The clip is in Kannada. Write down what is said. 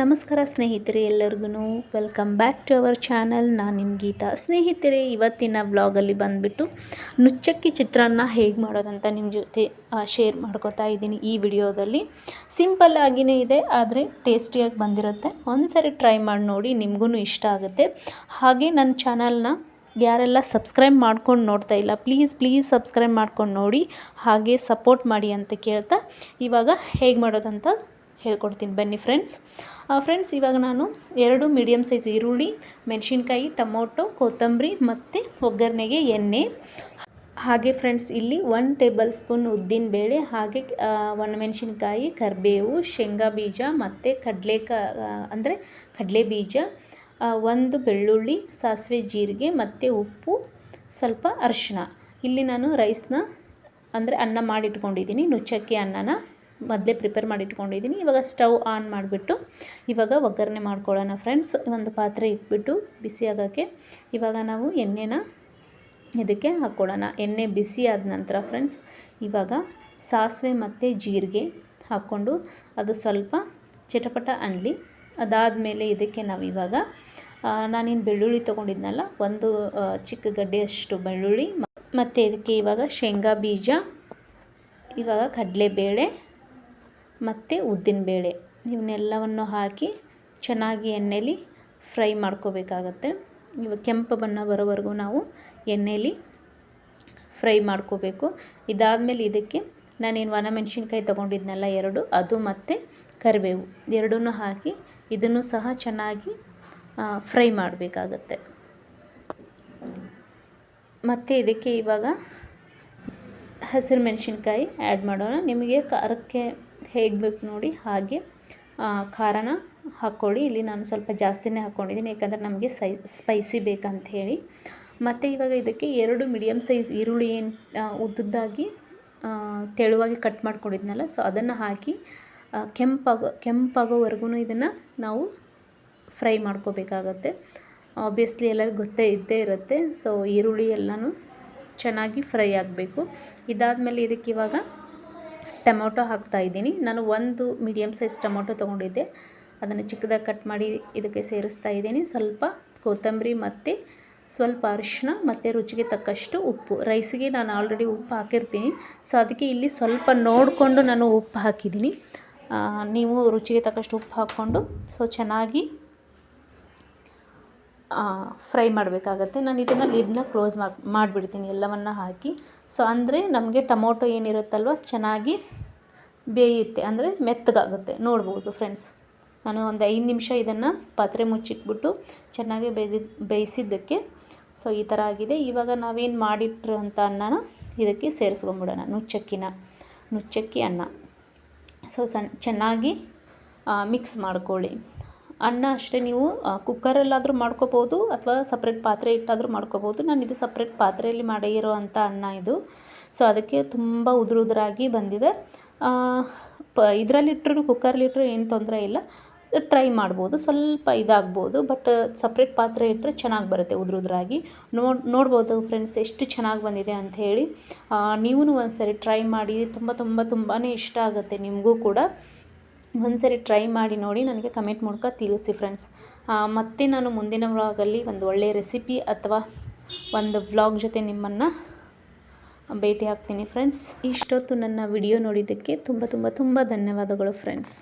ನಮಸ್ಕಾರ ಸ್ನೇಹಿತರೆ, ಎಲ್ಲರಿಗೂ welcome back to our channel. ನಾನು ನಿಮ್ಮ ಗೀತಾ. ಸ್ನೇಹಿತರೆ, ಇವತ್ತಿನ ವ್ಲಾಗಲ್ಲಿ ಬಂದುಬಿಟ್ಟು ನುಚ್ಚಕ್ಕಿ ಚಿತ್ರಾನ್ನ ಹೇಗೆ ಮಾಡೋದಂತ ನಿಮ್ಮ ಜೊತೆ ಶೇರ್ ಮಾಡ್ಕೋತಾ ಇದ್ದೀನಿ. ಈ ವಿಡಿಯೋದಲ್ಲಿ ಸಿಂಪಲ್ ಆಗಿಯೇ ಇದೆ, ಆದರೆ ಟೇಸ್ಟಿಯಾಗಿ ಬಂದಿರುತ್ತೆ. ಒಂದ್ಸರಿ ಟ್ರೈ ಮಾಡಿ ನೋಡಿ, ನಿಮಗೂ ಇಷ್ಟ ಆಗುತ್ತೆ. ಹಾಗೆ ನನ್ನ ಚಾನಲ್ನ ಯಾರೆಲ್ಲ ಸಬ್ಸ್ಕ್ರೈಬ್ ಮಾಡ್ಕೊಂಡು ನೋಡ್ತಾ ಇಲ್ಲ, ಪ್ಲೀಸ್ ಸಬ್ಸ್ಕ್ರೈಬ್ ಮಾಡ್ಕೊಂಡು ನೋಡಿ, ಹಾಗೆ ಸಪೋರ್ಟ್ ಮಾಡಿ ಅಂತ ಕೇಳ್ತಾ ಇವಾಗ ಹೇಗೆ ಮಾಡೋದಂತ ಹೇಳ್ಕೊಡ್ತೀನಿ ಬನ್ನಿ ಫ್ರೆಂಡ್ಸ್. ಇವಾಗ ನಾನು 2 ಮೀಡಿಯಮ್ ಸೈಜ್ ಈರುಳ್ಳಿ, ಮೆಣಸಿನ್ಕಾಯಿ, ಟೊಮೊಟೊ, ಕೊತ್ತಂಬರಿ ಮತ್ತು ಒಗ್ಗರಣೆಗೆ ಎಣ್ಣೆ, ಹಾಗೆ ಫ್ರೆಂಡ್ಸ್ ಇಲ್ಲಿ 1 ಟೇಬಲ್ ಸ್ಪೂನ್ ಉದ್ದಿನ ಬೇಳೆ, ಹಾಗೆ ಒಣಮೆಣಸಿನ್ಕಾಯಿ, ಕರಿಬೇವು, ಶೇಂಗಾ ಬೀಜ ಮತ್ತು ಕಡಲೆ ಬೀಜ, 1 ಬೆಳ್ಳುಳ್ಳಿ, ಸಾಸಿವೆ, ಜೀರಿಗೆ ಮತ್ತು ಉಪ್ಪು, ಸ್ವಲ್ಪ ಅರಿಶಿನ. ಇಲ್ಲಿ ನಾನು ರೈಸ್ನ ಅನ್ನ ಮಾಡಿಟ್ಕೊಂಡಿದ್ದೀನಿ, ನುಚ್ಚಕ್ಕಿ ಅನ್ನನ ಮೊದಲೇ ಪ್ರಿಪೇರ್ ಮಾಡಿ ಇಟ್ಕೊಂಡಿದ್ದೀನಿ. ಇವಾಗ ಸ್ಟವ್ ಆನ್ ಮಾಡಿಬಿಟ್ಟು ಇವಾಗ ಒಗ್ಗರಣೆ ಮಾಡ್ಕೊಳ್ಳೋಣ ಫ್ರೆಂಡ್ಸ್. ಒಂದು ಪಾತ್ರೆ ಇಟ್ಬಿಟ್ಟು ಬಿಸಿ ಆಗೋಕ್ಕೆ ಇವಾಗ ನಾವು ಎಣ್ಣೆನ ಇದಕ್ಕೆ ಹಾಕ್ಕೊಳ್ಳೋಣ. ಎಣ್ಣೆ ಬಿಸಿ ಆದ ನಂತರ ಫ್ರೆಂಡ್ಸ್ ಇವಾಗ ಸಾಸಿವೆ ಮತ್ತು ಜೀರಿಗೆ ಹಾಕ್ಕೊಂಡು ಅದು ಸ್ವಲ್ಪ ಚಟಪಟ ಅನ್ನಲಿ. ಅದಾದಮೇಲೆ ಇದಕ್ಕೆ ನಾವು ಇವಾಗ ನಾನೇನು ಬೆಳ್ಳುಳ್ಳಿ ತೊಗೊಂಡಿದ್ನಲ್ಲ, 1 ಚಿಕ್ಕ ಗಡ್ಡೆಯಷ್ಟು ಬೆಳ್ಳುಳ್ಳಿ, ಮತ್ತು ಇದಕ್ಕೆ ಇವಾಗ ಶೇಂಗಾ ಬೀಜ, ಇವಾಗ ಕಡಲೆಬೇಳೆ ಮತ್ತು ಉದ್ದಿನಬೇಳೆ ಇವನ್ನೆಲ್ಲವನ್ನು ಹಾಕಿ ಚೆನ್ನಾಗಿ ಎಣ್ಣೆಲಿ ಫ್ರೈ ಮಾಡ್ಕೋಬೇಕಾಗತ್ತೆ. ಇವಾಗ ಕೆಂಪು ಬಣ್ಣ ಬರೋವರೆಗೂ ನಾವು ಎಣ್ಣೆಲಿ ಫ್ರೈ ಮಾಡ್ಕೋಬೇಕು. ಇದಾದಮೇಲೆ ಇದಕ್ಕೆ ನಾನೇನು ಒಣಮೆಣಸಿನ್ಕಾಯಿ ತೊಗೊಂಡಿದ್ನಲ್ಲ 2, ಅದು ಮತ್ತು ಕರಿಬೇವು ಎರಡನ್ನೂ ಹಾಕಿ ಇದನ್ನು ಸಹ ಚೆನ್ನಾಗಿ ಫ್ರೈ ಮಾಡಬೇಕಾಗತ್ತೆ. ಮತ್ತು ಇದಕ್ಕೆ ಇವಾಗ ಹಸಿರು ಮೆಣಸಿನ್ಕಾಯಿ ಆ್ಯಡ್ ಮಾಡೋಣ. ನಿಮಗೆ ಖಾರಕ್ಕೆ ಹೇಗೆ ಬೇಕು ನೋಡಿ ಹಾಗೆ ಖಾರನ ಹಾಕ್ಕೊಳ್ಳಿ. ಇಲ್ಲಿ ನಾನು ಸ್ವಲ್ಪ ಜಾಸ್ತಿನೇ ಹಾಕ್ಕೊಂಡಿದ್ದೀನಿ, ಯಾಕಂದರೆ ನಮಗೆ ಸ್ಪೈಸಿ ಬೇಕಂತ ಹೇಳಿ. ಮತ್ತು ಇವಾಗ ಇದಕ್ಕೆ 2 ಮೀಡಿಯಮ್ ಸೈಜ್ ಈರುಳ್ಳಿ ಏನು ಉದ್ದುದ್ದಾಗಿ ತೆಳುವಾಗಿ ಕಟ್ ಮಾಡ್ಕೊಂಡಿದ್ನಲ್ಲ, ಸೊ ಅದನ್ನು ಹಾಕಿ ಕೆಂಪಾಗೋವರೆಗೂ ಇದನ್ನು ನಾವು ಫ್ರೈ ಮಾಡ್ಕೋಬೇಕಾಗತ್ತೆ. ಆಬ್ವಿಯಸ್ಲಿ ಎಲ್ಲರಿಗೂ ಗೊತ್ತೇ ಇದ್ದೇ ಇರುತ್ತೆ. ಸೊ ಈರುಳ್ಳಿ ಎಲ್ಲನೂ ಚೆನ್ನಾಗಿ ಫ್ರೈ ಆಗಬೇಕು. ಇದಾದಮೇಲೆ ಇದಕ್ಕೆ ಇವಾಗ ಟೊಮೊಟೊ ಹಾಕ್ತಾಯಿದ್ದೀನಿ. ನಾನು 1 ಮೀಡಿಯಮ್ ಸೈಜ್ ಟೊಮೊಟೊ ತೊಗೊಂಡಿದ್ದೆ, ಅದನ್ನು ಚಿಕ್ಕದಾಗಿ ಕಟ್ ಮಾಡಿ ಇದಕ್ಕೆ ಸೇರಿಸ್ತಾ ಇದ್ದೀನಿ. ಸ್ವಲ್ಪ ಕೊತ್ತಂಬರಿ ಮತ್ತು ಸ್ವಲ್ಪ ಅರಿಶಿನ ಮತ್ತು ರುಚಿಗೆ ತಕ್ಕಷ್ಟು ಉಪ್ಪು. ರೈಸಿಗೆ ನಾನು ಆಲ್ರೆಡಿ ಉಪ್ಪು ಹಾಕಿರ್ತೀನಿ, ಸೊ ಅದಕ್ಕೆ ಇಲ್ಲಿ ಸ್ವಲ್ಪ ನೋಡಿಕೊಂಡು ನಾನು ಉಪ್ಪು ಹಾಕಿದ್ದೀನಿ. ನೀವು ರುಚಿಗೆ ತಕ್ಕಷ್ಟು ಉಪ್ಪು ಹಾಕ್ಕೊಂಡು ಸೊ ಚೆನ್ನಾಗಿ ಫ್ರೈ ಮಾಡಬೇಕಾಗತ್ತೆ. ನಾನು ಇದನ್ನು ಲಿಡ್ನ ಕ್ಲೋಸ್ ಮಾಡಿಬಿಡ್ತೀನಿ ಎಲ್ಲವನ್ನು ಹಾಕಿ. ಸೊ ಅಂದರೆ ನಮಗೆ ಟೊಮೊಟೊ ಏನಿರುತ್ತಲ್ವ ಚೆನ್ನಾಗಿ ಬೇಯುತ್ತೆ, ಅಂದರೆ ಮೆತ್ತಗಾಗುತ್ತೆ. ನೋಡ್ಬೋದು ಫ್ರೆಂಡ್ಸ್, ನಾನು ಒಂದು 5 ನಿಮಿಷ ಇದನ್ನು ಪಾತ್ರೆ ಮುಚ್ಚಿಟ್ಬಿಟ್ಟು ಚೆನ್ನಾಗಿ ಬೇಯಿಸಿದ್ದಕ್ಕೆ ಸೊ ಈ ಥರ ಆಗಿದೆ. ಇವಾಗ ನಾವೇನು ಮಾಡಿಟ್ಟಿರೋಂಥ ಅನ್ನನ ಇದಕ್ಕೆ ಸೇರಿಸ್ಕೊಂಬಿಡೋಣ, ನುಚ್ಚಕ್ಕಿ ಅನ್ನ. ಸೊ ಚೆನ್ನಾಗಿ ಮಿಕ್ಸ್ ಮಾಡ್ಕೊಳ್ಳಿ. ಅನ್ನ ಅಷ್ಟೇ ನೀವು ಕುಕ್ಕರಲ್ಲಾದರೂ ಮಾಡ್ಕೋಬೋದು ಅಥವಾ ಸಪ್ರೇಟ್ ಪಾತ್ರೆ ಇಟ್ಟಾದರೂ ಮಾಡ್ಕೋಬೋದು. ನಾನು ಇದು ಸಪ್ರೇಟ್ ಪಾತ್ರೆಯಲ್ಲಿ ಮಾಡಿರೋ ಅಂಥ ಅನ್ನ ಇದು. ಸೊ ಅದಕ್ಕೆ ತುಂಬ ಉದುರಾಗಿ ಬಂದಿದೆ. ಇದರಲ್ಲಿಟ್ಟರು ಕುಕ್ಕರ್ಲಿಟ್ಟರು ಏನು ತೊಂದರೆ ಇಲ್ಲ, ಟ್ರೈ ಮಾಡ್ಬೋದು. ಸ್ವಲ್ಪ ಇದಾಗ್ಬೋದು, ಬಟ್ ಸಪ್ರೇಟ್ ಪಾತ್ರೆ ಇಟ್ಟರೆ ಚೆನ್ನಾಗಿ ಬರುತ್ತೆ ಉದುರಾಗಿ. ನೋಡ್ಬೋದು ಫ್ರೆಂಡ್ಸ್ ಎಷ್ಟು ಚೆನ್ನಾಗಿ ಬಂದಿದೆ ಅಂಥೇಳಿ. ನೀವೂ ಒಂದ್ಸರಿ ಟ್ರೈ ಮಾಡಿ, ತುಂಬಾ ಇಷ್ಟ ಆಗುತ್ತೆ ನಿಮಗೂ ಕೂಡ. ಒಂದ್ಸರಿ ಟ್ರೈ ಮಾಡಿ ನೋಡಿ, ನನಗೆ ಕಮೆಂಟ್ ಮೂಲಕ ತಿಳಿಸಿ ಫ್ರೆಂಡ್ಸ್. ಮತ್ತು ನಾನು ಮುಂದಿನ ವ್ಲಾಗಲ್ಲಿ ಒಂದು ಒಳ್ಳೆಯ ರೆಸಿಪಿ ಅಥವಾ ಒಂದು ವ್ಲಾಗ್ ಜೊತೆ ನಿಮ್ಮನ್ನು ಭೇಟಿ ಆಗ್ತೀನಿ ಫ್ರೆಂಡ್ಸ್. ಇಷ್ಟೊತ್ತು ನನ್ನ ವಿಡಿಯೋ ನೋಡಿದ್ದಕ್ಕೆ ತುಂಬ ಧನ್ಯವಾದಗಳು ಫ್ರೆಂಡ್ಸ್.